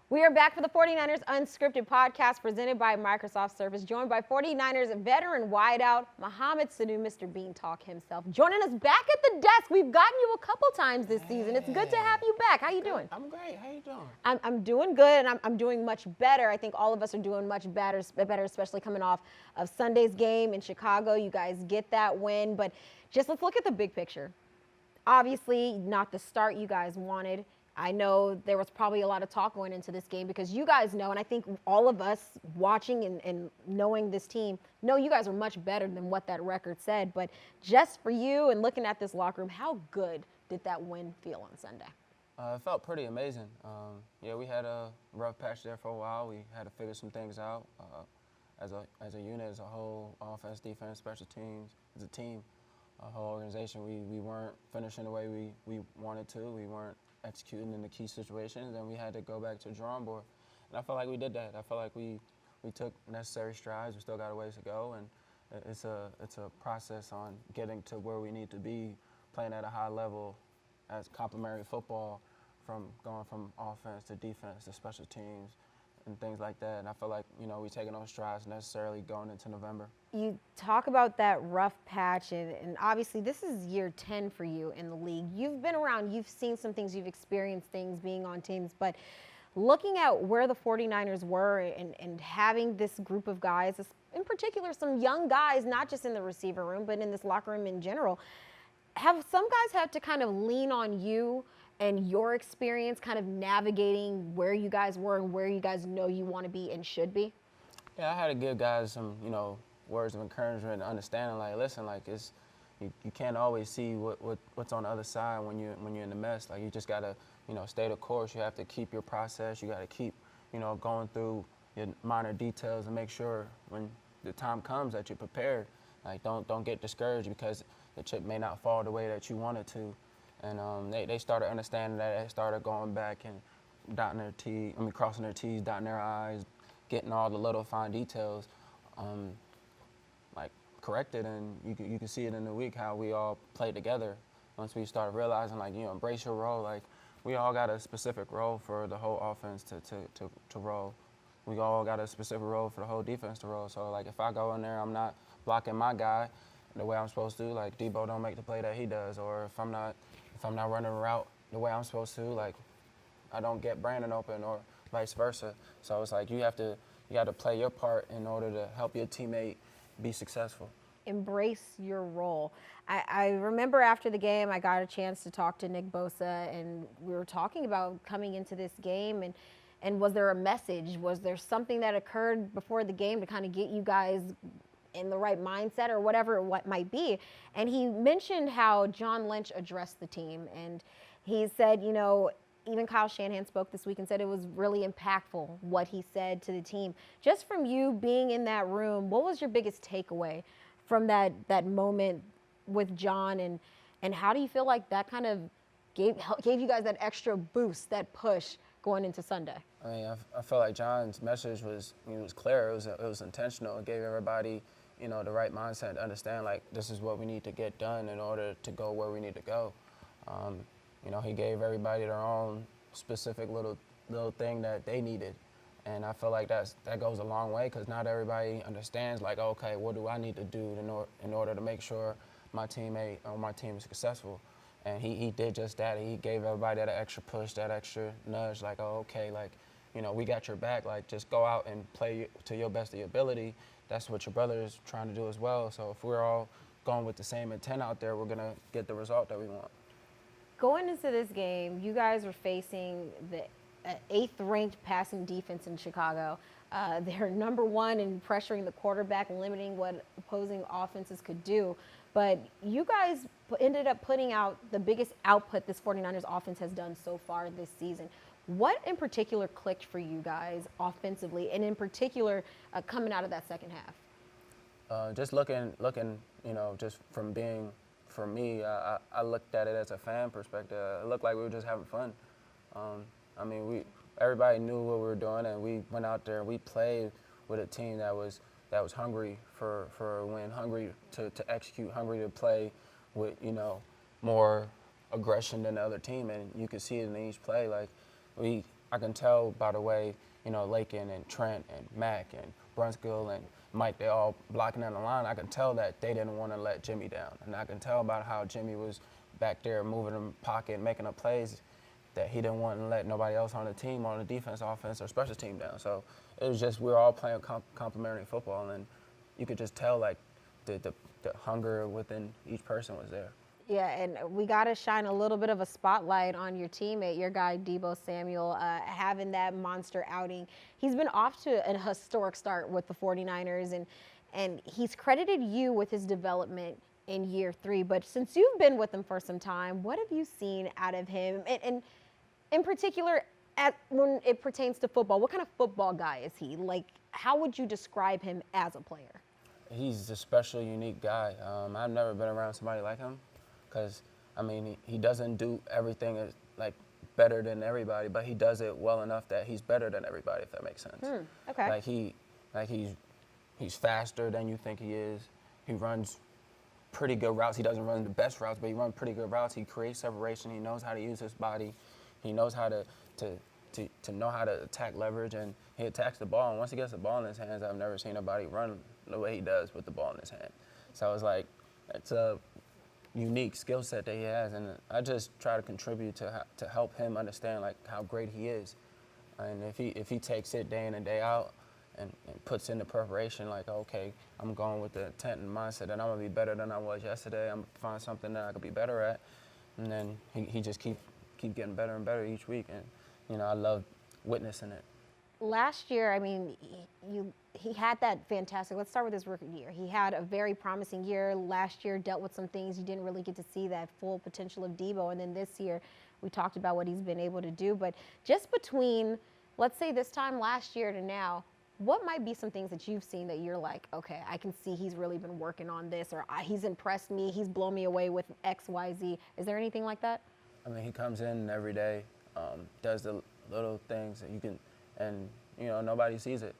We are back for the 49ers Unscripted podcast presented by Microsoft Surface, joined by 49ers veteran wideout, Mohamed Sanu, Mr. Bean Talk himself, joining us back at the desk. We've gotten you a couple times this season. It's good to have you back. How you doing? I'm great. How you doing? I'm doing good, and I'm doing much better. I think all of us are doing much better, especially coming off of Sunday's game in Chicago. You guys get that win, but just let's look at the big picture. Obviously, not the start you guys wanted. I know there was probably a lot of talk going into this game because you guys know, and I think all of us watching and knowing this team know you guys are much better than what that record said. But just for you and looking at this locker room, how good did that win feel on Sunday? It felt pretty amazing. Yeah, we had a rough patch there for a while. We had to figure some things out as a unit, as a whole, offense, defense, special teams, as a team, a whole organization. We weren't finishing the way we wanted to. We weren't executing in the key situations, and we had to go back to the drawing board. And I felt like we did that. I felt like we took necessary strides. We still got a ways to go, and it's a process on getting to where we need to be, playing at a high level as complementary football, from going from offense to defense to special teams and things like that. And I feel like, we're taking those strides necessarily going into November. You talk about that rough patch, and obviously this is year 10 for you in the league. You've been around, you've seen some things, you've experienced things being on teams, but looking at where the 49ers were and having this group of guys, in particular some young guys, not just in the receiver room, but in this locker room in general, have some guys had to kind of lean on you and your experience kind of navigating where you guys were and where you guys know you want to be and should be? Yeah, I had to give guys some, words of encouragement and understanding. Like, listen, like you can't always see what's on the other side when you're in the mess. Like, you just gotta, stay the course. You have to keep your process. You gotta keep, going through your minor details and make sure when the time comes that you're prepared. Like, don't get discouraged because the chip may not fall the way that you want it to. And they started understanding that. They started going back and crossing their T's, dotting their I's, getting all the little fine details corrected, and you can see it in the week how we all played together. Once we started realizing, embrace your role. Like, we all got a specific role for the whole offense to roll. We all got a specific role for the whole defense to roll. So, if I go in there, I'm not blocking my guy the way I'm supposed to. Like, Deebo don't make the play that he does, or if I'm not running a route the way I'm supposed to, I don't get Brandon open, or vice versa. So it's like you got to play your part in order to help your teammate be successful. Embrace your role. I remember after the game, I got a chance to talk to Nick Bosa, and we were talking about coming into this game, and was there a message? Was there something that occurred before the game to kind of get you guys in the right mindset or whatever what might be? And he mentioned how John Lynch addressed the team, and he said, even Kyle Shanahan spoke this week and said it was really impactful what he said to the team. Just from you being in that room, what was your biggest takeaway from that moment with John, and how do you feel like that kind of gave you guys that extra boost, that push going into Sunday? I mean, I feel like John's message was clear. It was intentional. It gave everybody the right mindset to understand, this is what we need to get done in order to go where we need to go. He gave everybody their own specific little thing that they needed. And I feel like that goes a long way, because not everybody understands, okay, what do I need to do in order to make sure my teammate or my team is successful? And he did just that. He gave everybody that extra push, that extra nudge, okay, we got your back. Just go out and play to your best of your ability. That's what your brother is trying to do as well. So if we're all going with the same intent out there, we're going to get the result that we want. Going into this game, you guys were facing the 8th-ranked passing defense in Chicago. They're number 1 in pressuring the quarterback, limiting what opposing offenses could do. But you guys ended up putting out the biggest output this 49ers offense has done so far this season. What in particular clicked for you guys offensively, and in particular coming out of that second half? Just looking, just from being, for me, I looked at it as a fan perspective. It looked like we were just having fun. Everybody knew what we were doing, and we went out there and we played with a team that was hungry for a win, hungry to execute, hungry to play with more aggression than the other team, and you could see it in each play. We I can tell by the way, you know, Lakin and Trent and Mac and Brunskill and Mike, they all blocking down the line. I can tell that they didn't want to let Jimmy down. And I can tell about how Jimmy was back there moving in the pocket, making up plays, that he didn't want to let nobody else on the team, on the defense, offense, or special team down. So it was just, we were all playing complementary football, and you could just tell, like, the hunger within each person was there. Yeah, and we got to shine a little bit of a spotlight on your teammate, your guy, Deebo Samuel, having that monster outing. He's been off to a historic start with the 49ers, and he's credited you with his development in year 3. But since you've been with him for some time, what have you seen out of him? And in particular, when it pertains to football, what kind of football guy is he? Like, how would you describe him as a player? He's a special, unique guy. I've never been around somebody like him. Because, I mean, he doesn't do everything like better than everybody, but he does it well enough that he's better than everybody, if that makes sense. Okay. He's faster than you think he is. He runs pretty good routes. He doesn't run the best routes, but he runs pretty good routes. He creates separation. He knows how to use his body. He knows how to know how to attack leverage, and he attacks the ball. And once he gets the ball in his hands, I've never seen nobody run the way he does with the ball in his hand. So it's like, it's a unique skill set that he has, and I just try to contribute to help him understand, like, how great he is. And if he takes it day in and day out and puts in the preparation, like, okay, I'm going with the intent and mindset that I'm gonna be better than I was yesterday. I'm gonna find something that I could be better at, and then he just keep getting better and better each week. And you know, I love witnessing it. Last year, I mean, he had that fantastic, let's start with his rookie year. He had a very promising year. Last year dealt with some things. You didn't really get to see that full potential of Deebo. And then this year, we talked about what he's been able to do. But just between, let's say, this time last year to now, what might be some things that you've seen that you're like, okay, I can see he's really been working on this, or he's impressed me, he's blown me away with X, Y, Z. Is there anything like that? I mean, he comes in every day, does the little things that you can, and you know, nobody sees it.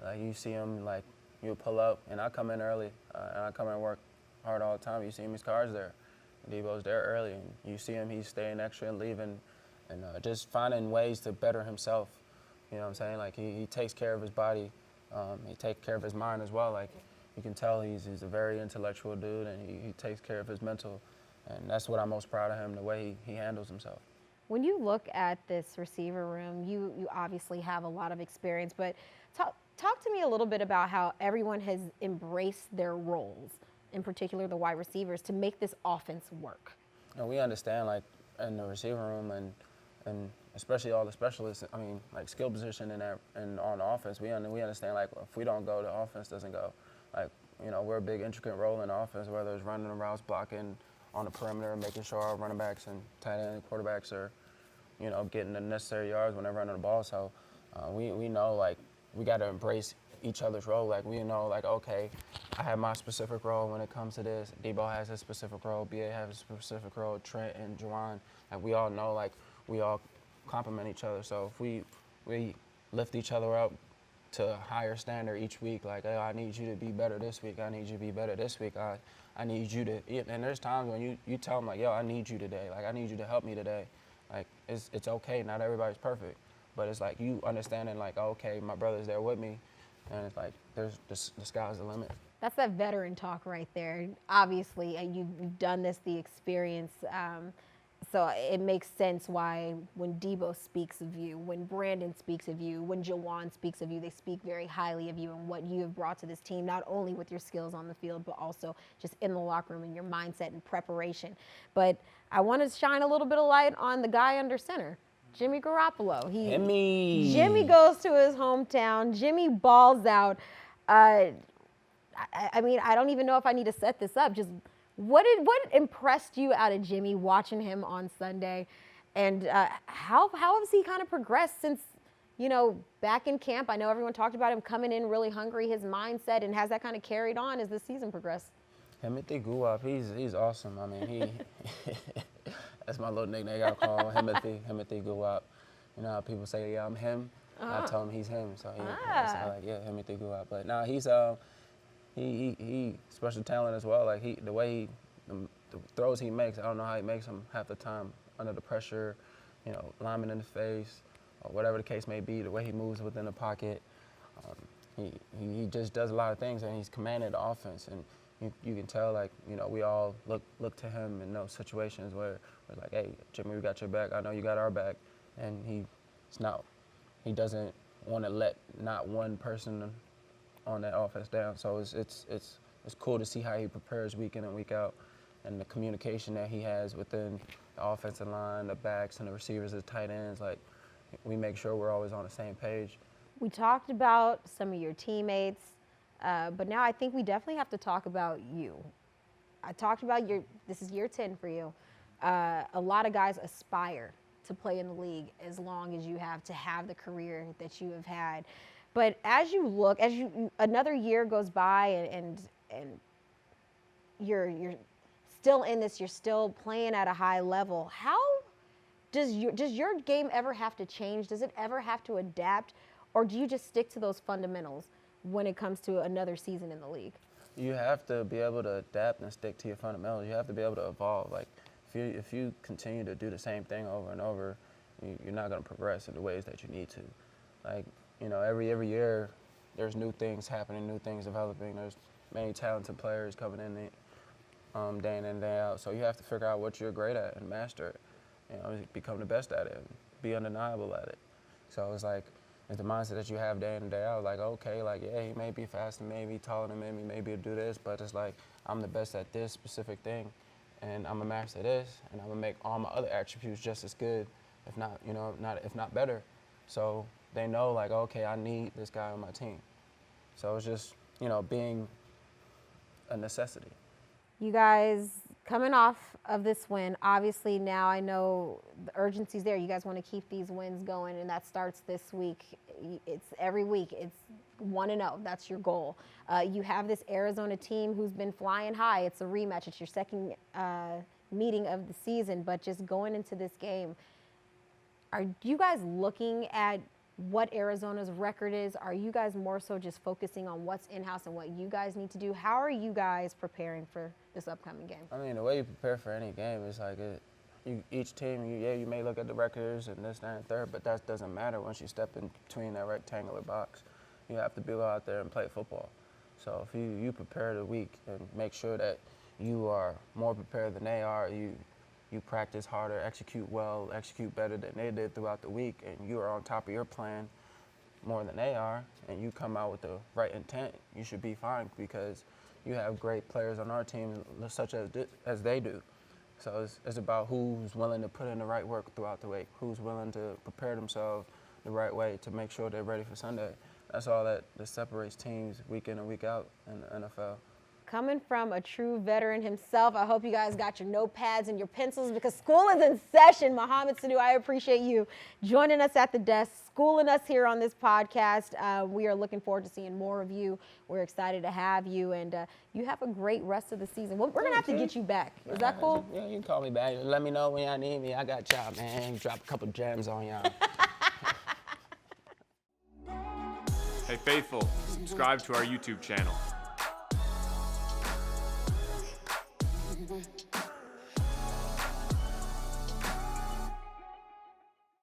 Like, you see him, like, you pull up, and I come in early, and I come in and work hard all the time. You see him, his car's there. Deebo's there early, and you see him, he's staying extra and leaving, and just finding ways to better himself. You know what I'm saying? Like, he takes care of his body. He takes care of his mind as well. Like, you can tell he's a very intellectual dude, and he takes care of his mental. And that's what I'm most proud of him, the way he handles himself. When you look at this receiver room, you obviously have a lot of experience, but talk to me a little bit about how everyone has embraced their roles, in particular the wide receivers, to make this offense work. You know, we understand, like, in the receiver room and especially all the specialists, I mean, like, skill position and on offense, we understand, like, if we don't go, the offense doesn't go. Like, you know, we're a big intricate role in the offense, whether it's running the routes, blocking on the perimeter, making sure our running backs and tight end quarterbacks are, you know, getting the necessary yards when they're running the ball. So we know, like, we got to embrace each other's role. Like, we know, like, okay, I have my specific role when it comes to this. Deebo has his specific role. B.A. has his specific role. Trent and Juwan, like, we all know, like, we all complement each other. So if we lift each other up to a higher standard each week, like, hey, I need you to be better this week. I need you to be better this week. I need you to, and there's times when you tell them, like, yo, I need you today. Like, I need you to help me today. Like, it's okay. Not everybody's perfect. But it's like you understanding, like, okay, my brother's there with me. And it's like, the sky's the limit. That's that veteran talk right there. Obviously, you've done this, the experience. So it makes sense why when Deebo speaks of you, when Brandon speaks of you, when Jawan speaks of you, they speak very highly of you and what you have brought to this team, not only with your skills on the field, but also just in the locker room and your mindset and preparation. But I want to shine a little bit of light on the guy under center, Jimmy Garoppolo. Jimmy goes to his hometown. Jimmy balls out. I mean, I don't even know if I need to set this up. Just what impressed you out of Jimmy watching him on Sunday, and how has he kind of progressed since, you know, back in camp? I know everyone talked about him coming in really hungry, his mindset, and has that kind of carried on as the season progressed? Himothy Guwap, he's awesome. I mean, he that's my little nickname I call him, Himothy Guwap. You know how people say, yeah, I'm him. I tell him he's him. So so I'm like, yeah, Himothy Guwap. But now he special talent as well. Like, the throws he makes, I don't know how he makes them half the time under the pressure, you know, lineman in the face, or whatever the case may be, the way he moves within the pocket. He just does a lot of things, and he's commanded the offense. And you can tell, like, you know, we all look to him in those situations where we're like, hey, Jimmy, we got your back. I know you got our back. And he doesn't want to let not one person on that offense down. So it's cool to see how he prepares week in and week out, and the communication that he has within the offensive line, the backs, and the receivers, the tight ends. Like, we make sure we're always on the same page. We talked about some of your teammates, but now I think we definitely have to talk about you. I talked about this is year 10 for you. A lot of guys aspire to play in the league as long as you have, to have the career that you have had. But as you look, another year goes by and you're still in this, you're still playing at a high level. How does your game ever have to change? Does it ever have to adapt? Or do you just stick to those fundamentals when it comes to another season in the league? You have to be able to adapt and stick to your fundamentals. You have to be able to evolve. Like, if you continue to do the same thing over and over, you're not going to progress in the ways that you need to. Like, you know, every year there's new things happening, new things developing. There's many talented players coming in day in and day out. So you have to figure out what you're great at and master it. You know, become the best at it and be undeniable at it. So it's like, it's the mindset that you have day in and day out. Like, okay, like, yeah, he may be fast and maybe taller than me, maybe he'll do this, but it's like, I'm the best at this specific thing, and I'm a master at this, and I'm gonna make all my other attributes just as good, if not better. So they know, like, okay, I need this guy on my team. So it's just, you know, being a necessity. You guys coming off of this win, obviously now I know the urgency's there. You guys want to keep these wins going, and that starts this week. It's every week. It's 1-0. That's your goal. You have this Arizona team who's been flying high. It's a rematch. It's your second meeting of the season, but just going into this game, are you guys looking at what Arizona's record is? Are you guys more so just focusing on what's in-house and what you guys need to do? How are you guys preparing for this upcoming game? I mean, the way you prepare for any game is like each team, you may look at the records and this, that, and third, but that doesn't matter once you step in between that rectangular box. You have to go out there and play football. So if you prepare the week and make sure that you are more prepared than they are, you practice harder, execute well, execute better than they did throughout the week, and you are on top of your plan more than they are, and you come out with the right intent, you should be fine because you have great players on our team such as they do. So it's about who's willing to put in the right work throughout the week, who's willing to prepare themselves the right way to make sure they're ready for Sunday. That's all that separates teams week in and week out in the NFL. Coming from a true veteran himself, I hope you guys got your notepads and your pencils because school is in session. Mohamed Sanu, I appreciate you joining us at the desk, schooling us here on this podcast. We are looking forward to seeing more of you. We're excited to have you, and you have a great rest of the season. We're going to have to get you back. Is that cool? Yeah, you can call me back. Let me know when y'all need me. I got y'all, man. Drop a couple gems on y'all. Hey, Faithful, subscribe to our YouTube channel.